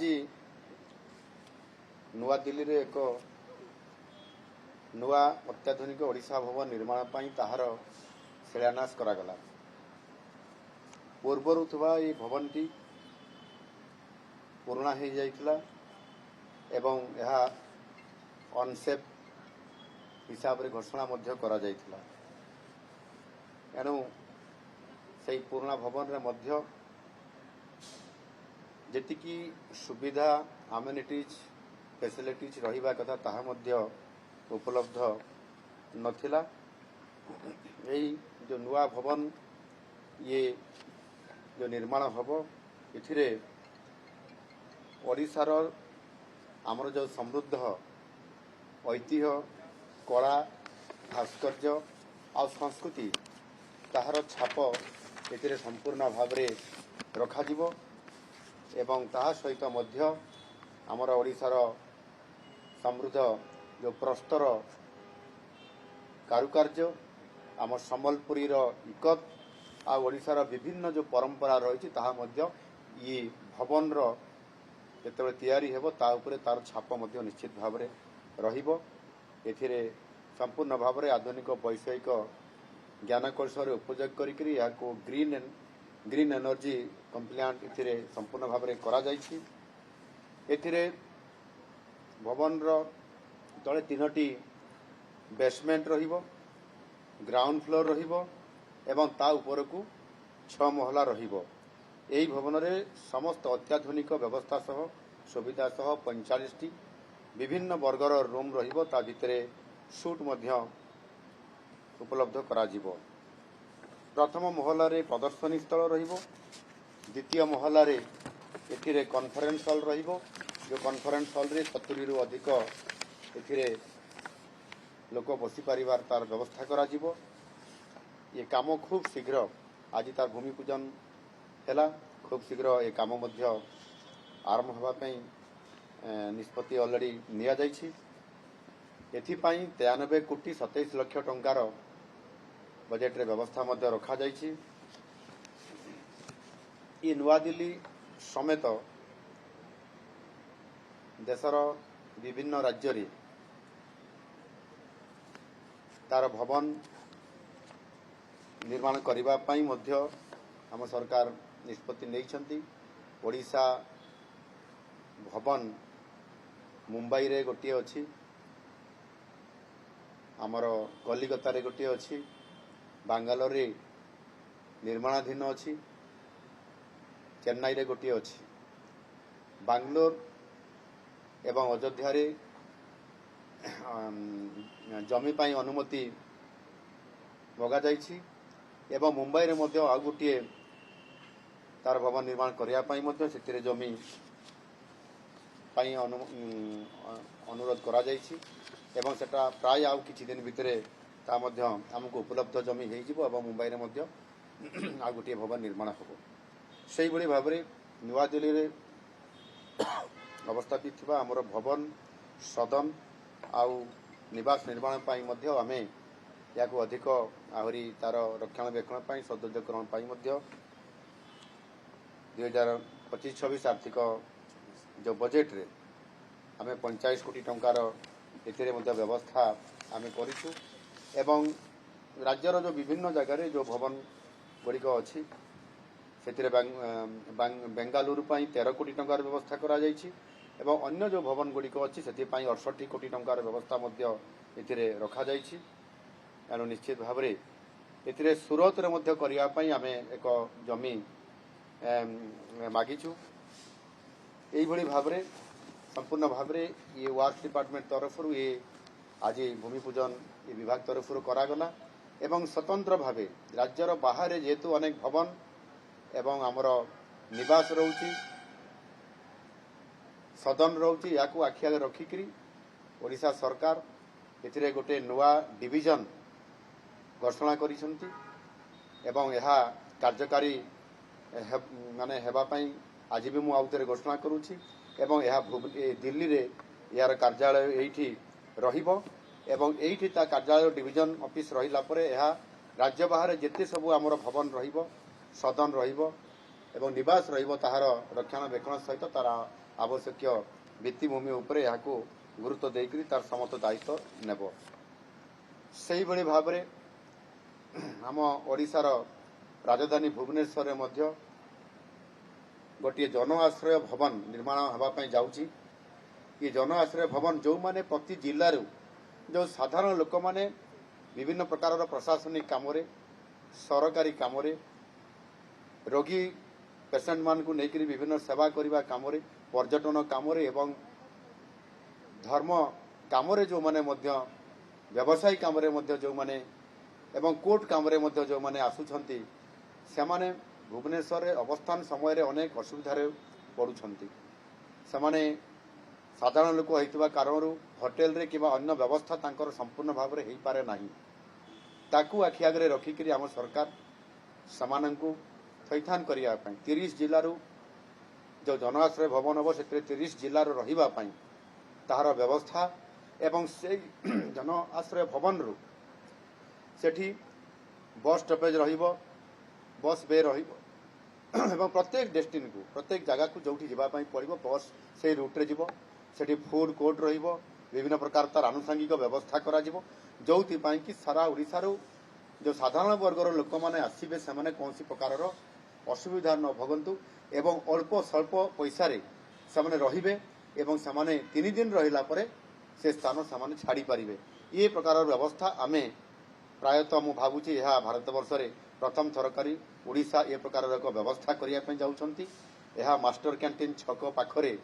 आज नुआ दिल्ली रे एक नुआ अत्याधुनिक ओडिशा भवन निर्माण पाई ताहार शिलान्यास करागला। पूर्वर थुवा ये भवन टी पुराना हो जाइथिला एवं यह अनसेफ हिसाब रे घोषणा मध्य करा जाइथिला। एणु से पुराना भवन रे मध्य जेतिकी सुविधा आमेनिटीज फैसिलिटीज रहिबा कथा ताहा मध्य उपलब्ध नथिला। यही जो नुआ भवन ये जो निर्माण हबो इथिरे ओडिशार आमर जो समृद्ध ऐतिह्य कला भास्कर्य आ संस्कृति ताहार छाप एथिरे संपूर्ण भाव में रखाजिवो एवं ताहा सहित मध्य आमर ओडिशार समृद्ध जो प्रस्तर कारुकार्य आम सम्बलपुरी इकत आ ओडिशार विभिन्न जो परंपरा रही ताहा मध्य ये भवन जो तैयारी हेबो ता उपरे तार छाप मध्य निश्चित भाव में रहिबो। एथिरे संपूर्ण भाव में आधुनिक वैषयिक ज्ञान कौशल उपयोग करिकरी याको ग्रीन एनर्जी कंप्लायंट एथिरे संपूर्ण भाव में करा जायछि। एथिरे भवन तले तीनोटी बेसमेंट रहिबो, ग्राउंड फ्लोर रहिबो एवं ता ऊपर को 6 महला रहिबो। एही भवन रे समस्त अत्याधुनिक व्यवस्था सह सुविधा सह 45 टी विभिन्न वर्गर रूम रहिबो। ता भितरे सूट मध्य उपलब्ध करा जिवो। प्रथम महला रे प्रदर्शनी स्थल रहिबो, द्वितीय महला रे एथिरे कॉन्फ्रेंस हॉल रहिबो। जो कॉन्फ्रेंस हॉल रे 70 रु अधिक एथिरे लोक बसी परिवार तार व्यवस्था करा जिवो। ये काम खूब शीघ्र आज तार भूमि पूजन हैला, खूब शीघ्र ये काम मध्य आरंभ होबा पई निष्पत्ति ऑलरेडी निया जाइछि। एथिपाई 93 कोटी 27 लाख टंकार बजेट रे व्यवस्था मध्य रखा जाइछि। ये नुआ दिल्ली समेत देशर विभिन्न राज्य रे तार भवन निर्माण करिबा पई मध्य हम सरकार निष्पत्ति नैछंती। ओडिशा भवन मुंबई रे गोटे अछि, आमर कलिकता रे गोटे अछि, बांगालोर रे निर्माणाधीन अछि, चेन्नई रे गोटे अछि। बांगलोर एवं अयोध्या रे जमी पाई अनुमति मगा जाइछि एवं मुंबई रे मध्य आ गोटे तार भवन निर्माण करिया पाई मध्य सेतिरे जमी पाई अनुरोध करा जाइछि एवं सेटा प्राय आउ किछि दिन भितरे ता मध्य हमको उपलब्ध जमी हेइ जिवो एवं मुंबई रे मध्य आ गोटे भवन निर्माण हबो। सेहि बळी भाबरे नुआ दिल्ली रे अवस्थापित थिबा हमर भवन सदन आउ निवास निर्माण पाई मध्य आमे याको अधिक आहरी तार रक्षणाबेक्षण पाई सौंदर्यकरण पाई मध्य 2025-26 आर्थिक जो बजेट रे आमे 45 कोटी टंकार एथिरे मध्य व्यवस्था आमे करिछु एवं राज्यर जो विभिन्न जगह रे जो भवन गुड़िक अछि सेथिरे बेंगालुरु पाई 13 कोटी टंकार व्यवस्था करा जाइछि एवं अन्य जो भवन गुड़िक अछि सेथि पाई 68 कोटी टंकार व्यवस्था मध्य एथिरे रखा जाइछि। एणु निश्चित भाव में एथिरे सूरत रे मध्य करिया पाई आमे एक जमी मागिछु। एही भली भाव में संपूर्ण भाव में ये वर्क डिपार्टमेंट तरफ ये आज भूमि पूजन ये विभाग तरफ करागला एवं स्वतंत्र भावे राज्यर बाहर जेहेतु अनेक भवन एवं आमर निवास रोची सदन रोची याकू आखि आगे रखिकरी ओडिशा सरकार एथिरे गोटे नुआ डिविजन घोषणा करिसंती एवं यह कार्यकारी माने हेबा पई आज भी मु आउतरे घोषणा करूची एवं यह दिल्ली रे यार कार्यालय एठी रहिबो एवं एठी ता कार्यालय डिविजन ऑफिस रहिला परे यह राज्य बाहर जेते सब आमर भवन रहिबो सदन रहिबो एवं निवास रहिबो ताहार रक्षणाबेक्षण सहित तार आवश्यक भित्तिभूमि उपरे याकू गुरुत्व देकरी तार समस्त दायित्व नेब सेही भली भाबरे आम ओडिशार राजधानी भुवनेश्वर रे मध्य गोटे जन आश्रय भवन निर्माण होगापी जाऊँगी ये जन आश्रय भवन जो माने प्रति जिल्लारू जो साधारण लोक माने विभिन्न प्रकार प्रशासनिक काम सरकारी काम रोगी पेसेंट मान को लेकर विभिन्न सेवा करने काम पर्यटन काम एवं धर्म काम जो माने व्यवसायी काम जो माने एवं कोर्ट काम जो माने आसुछंती से माने भुवनेश्वर अवस्थान समय रे अनेक असुविधार पड़ुछंती से माने साधारण लोक होइतबा कारणरू होटेल रे किबा अन्य व्यवस्था तांकर संपूर्ण भाव में हो पारे नाही ताकू आखि आगे रखिक आम सरकार समानंकु थैथान करिया पई 30 जिल्लारू जो जनआश्रय भवन हम से 30 जिल्लार रहिबा पई ताहार व्यवस्था एवं से जन आश्रय भवन रु सेठी बस स्टॉपेज रहिबो बस बे रहिबो एवं प्रत्येक डेस्टिनी को प्रत्येक जगह को जोठी जिबा पई पड़िबो बस से रूट रे जिवो सेठी फूड कोर्ट रहिबो विभिन्न प्रकार तार आनुषंगिक व्यवस्था करा जिवो जोथि पई कि सारा ओडिसा रो जो साधारण वर्गर लोक माने आसीबे से माने कोनसी प्रकार रो असुविधा न भोगंतु एवं अल्प स्वल्प पैसा रे से माने रहिबे एवं से माने 3 दिन रहिला परे से स्थान से माने छाड़ी पारिबे ये प्रकार व्यवस्था आमे प्रायतः मु भाबुची यह भारतवर्ष रे प्रथम थरकारी ओडिशा ए प्रकार एक व्यवस्था करिया पई जाउछंती यह मास्टर कैंटीन छक पाखरे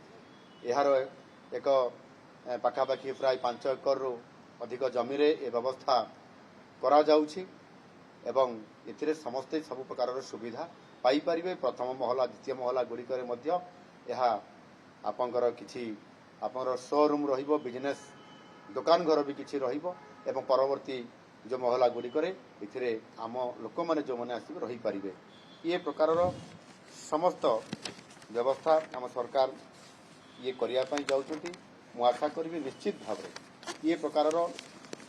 यार एक पाखापाखि प्राय 5 एकर रु अधिक जमी रे ए व्यवस्था करा जाउछि एवं एथिरे समस्ते सब प्रकार सुविधा पाई परिबे प्रथम महला द्वितीय महला गुड़िकर मध्य यह आपंकर किछि आपंकर शोरूम रहिबो बिजनेस दुकान घर भी किछि रहिबो एवं परवर्ती जो महला गुड़िकर एथिरे आम लोक माने जो माने आसी रही पारिबे ये प्रकार समस्त व्यवस्था आम सरकार ये करिया पई जाउछंती मु आशा करबी निश्चित भाव ये प्रकार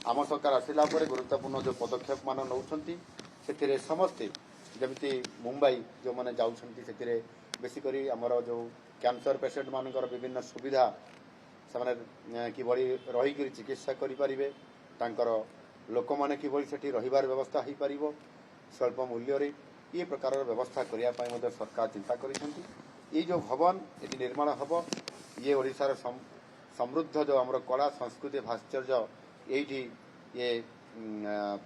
आम सरकार आसिला परे गुरुत्वपूर्ण जो पदक्षेप मान नौछंती सेथिरे समस्ते जमिति मुंबई जो माने जाउछंती सेथिरे बेसी करी हमर जो कैंसर पेशेंट मानकर विभिन्न सुविधा से किभଳି रही चिकित्सा करें तांकर लोक मैंने किभଳି सेठी रहिबार व्यवस्था हो पार स्वल्प मूल्य रे ये प्रकार व्यवस्था करने सरकार चिंता करिसेंती ये जो भवन ये निर्माण हम ये ओडिशार समृद्ध जो आमर कला संस्कृति भास्कर्य ये ये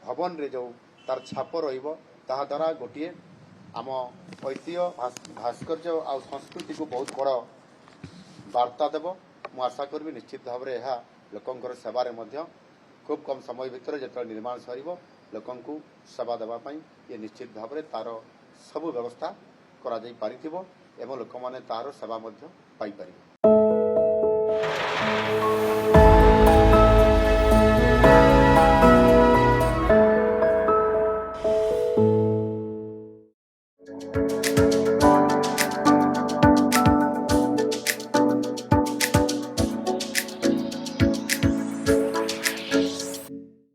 भवन रे जो तार छाप रहिबो ताहा द्वारा गोटे आम ऐतिह्य भास्कर्य आ संस्कृति को बहुत बड़ वार्ता देव मु आशा करी निश्चित भाव में यह लोकंकर सेवारे मध्य खूब कम समय भितर जो निर्माण सर लोकंकु सेवा देवाई ये निश्चित भाव में तार सब व्यवस्था करा जाई पारिथिबो एवं लोक माने तार सेवा मध्य पाई परिबे।